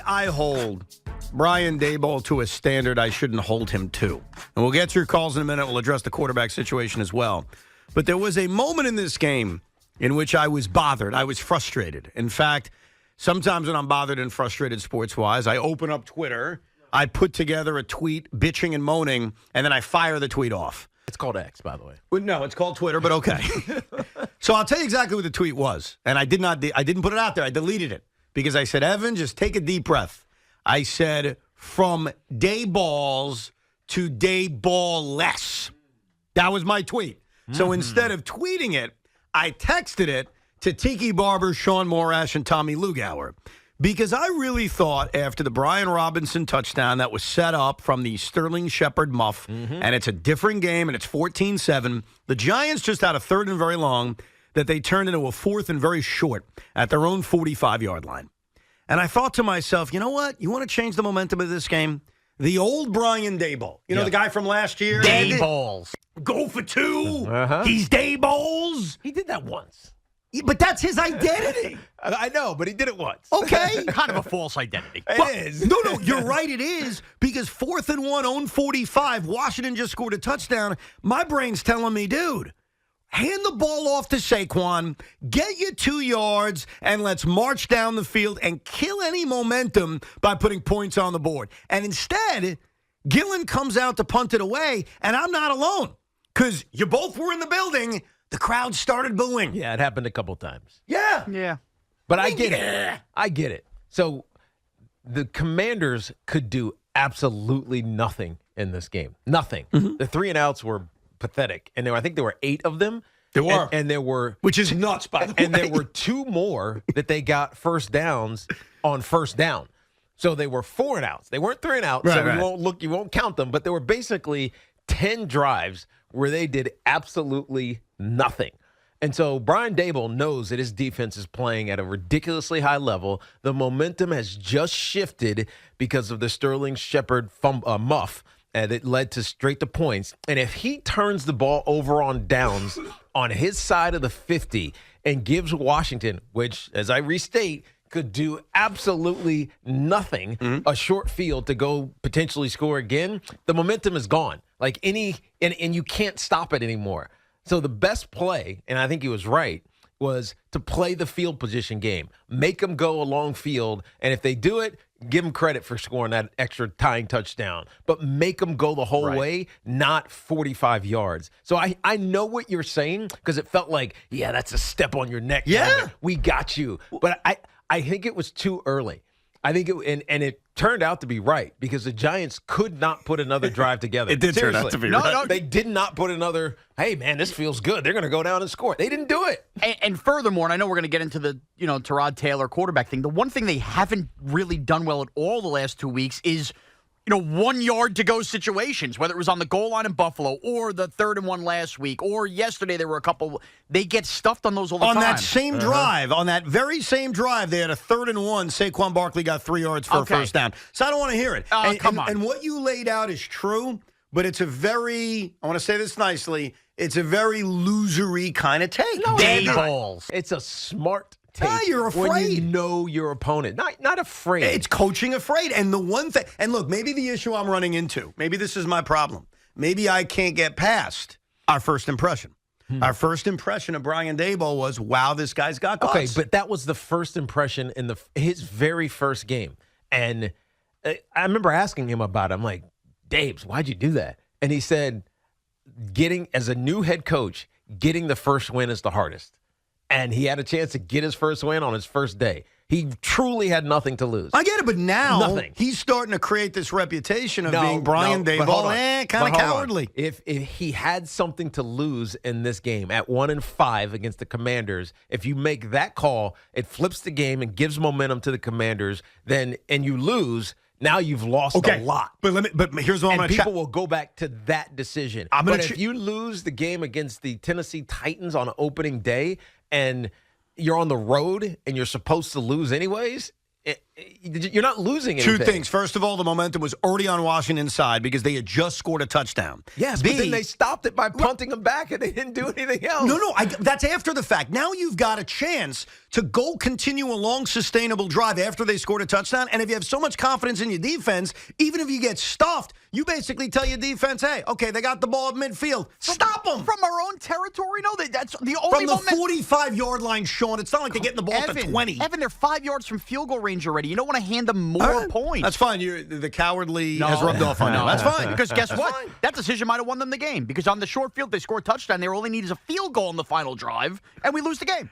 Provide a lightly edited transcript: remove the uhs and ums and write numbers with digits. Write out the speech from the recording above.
I hold Brian Daboll to a standard I shouldn't hold him to. And we'll get to your calls in a minute. We'll address the quarterback situation as well. But there was a moment in this game in which I was bothered. I was frustrated. In fact, sometimes when I'm bothered and frustrated sports-wise, I open up Twitter, I put together a tweet bitching and moaning, and then I fire the tweet off. It's called X, by the way. Well, no, it's called Twitter, but okay. So I'll tell you exactly what the tweet was. And I didn't put it out there. I deleted it because I said, Evan, just take a deep breath. I said, from Daballs to Daboll-less. That was my tweet. So instead of tweeting it, I texted it to Tiki Barber, Sean Morash, and Tommy Lugauer. Because I really thought after the Brian Robinson touchdown that was set up from the Sterling Shepard muff, and it's a different game, and it's 14-7, the Giants just had a third and very long that they turned into a fourth and very short at their own 45-yard line. And I thought to myself, you know what? You want to change the momentum of this game? The old Brian Daboll. You know the guy from last year? Daballs. Go for two. He's Daballs. He did that once. But that's his identity. I know, but he did it once. Okay. Kind of a false identity. It is. No, you're right, it is. Because 4th and 1, own 45, Washington just scored a touchdown. My brain's telling me, dude, hand the ball off to Saquon, get you 2 yards, and let's march down the field and kill any momentum by putting points on the board. And instead, Gillen comes out to punt it away, and I'm not alone. Because you both were in the building. The crowd started booing. Yeah, it happened a couple times. Yeah. But I get it. I get it. So the Commanders could do absolutely nothing in this game. Nothing. The 3-and-outs were pathetic. And I think there were 8 of them. There were. And there were. Which is nuts, by the way. And there were 2 more that they got first downs on first down. So they were 4-and-outs. They weren't 3-and-outs. So you won't count them. But there were basically 10 drives where they did absolutely nothing. And so Brian Daboll knows that his defense is playing at a ridiculously high level. The momentum has just shifted because of the Sterling Shepard muff that led to straight to points. And if he turns the ball over on downs on his side of the 50 and gives Washington, which, as I restate, could do absolutely nothing, a short field to go potentially score again, the momentum is gone. And you can't stop it anymore. So the best play, and I think he was right, was to play the field position game. Make them go a long field, and if they do it, give them credit for scoring that extra tying touchdown. But make them go the whole way, not 45 yards. So I know what you're saying because it felt like, yeah, that's a step on your neck. Yeah. We got you. But I think it was too early. I think it turned out to be right because the Giants could not put another drive together. It did turn out to be right. No, they did not put another, hey, man, this feels good. They're going to go down and score. They didn't do it. And furthermore, and I know we're going to get into the, Tyrod Taylor quarterback thing. The one thing they haven't really done well at all the last 2 weeks is, 1 yard to go situations, whether it was on the goal line in Buffalo or the 3rd and 1 last week or yesterday there were a couple. They get stuffed on those all the time. On that same drive, on that very same drive, they had a 3rd and 1. Saquon Barkley got 3 yards for a first down. So I don't want to hear it. Come on. And what you laid out is true, but it's a very, I want to say this nicely, it's a very losery kind of take. No, Daballs. It's a smart take. You're afraid. When you know your opponent. Not afraid. It's coaching afraid. And the one thing, and look, maybe the issue I'm running into, maybe this is my problem. Maybe I can't get past our first impression. Our first impression of Brian Daboll was, wow, this guy's got guts. Okay, but that was the first impression in his very first game. And I remember asking him about it. I'm like, Dabes, why'd you do that? And he said, as a new head coach, getting the first win is the hardest. And he had a chance to get his first win on his first day. He truly had nothing to lose. I get it, but now Nothing. he's starting to create this reputation of being Brian Daboll, kind of cowardly. If he had something to lose in this game at 1-5 against the Commanders, if you make that call, it flips the game and gives momentum to the Commanders, and you lose. Now you've lost a lot. But here's what I'm going to people will go back to that decision. But if you lose the game against the Tennessee Titans on opening day and you're on the road and you're supposed to lose anyways, you're not losing anything. Two things. First of all, the momentum was already on Washington's side because they had just scored a touchdown. Yes, but then they stopped it by punting them back, and they didn't do anything else. No, that's after the fact. Now you've got a chance to go continue a long, sustainable drive after they scored a touchdown. And if you have so much confidence in your defense, even if you get stuffed, you basically tell your defense, hey, okay, they got the ball at midfield. Stop them. From our own territory? No, that's the only From the 45-yard line, Sean. It's not like they're getting the ball to 20. Evan, they're 5 yards from field goal range already. You don't want to hand them more points. That's fine. The cowardly has rubbed off on you. That's fine. Because guess what? That decision might have won them the game. Because on the short field, they score a touchdown. They only need is a field goal on the final drive, and we lose the game.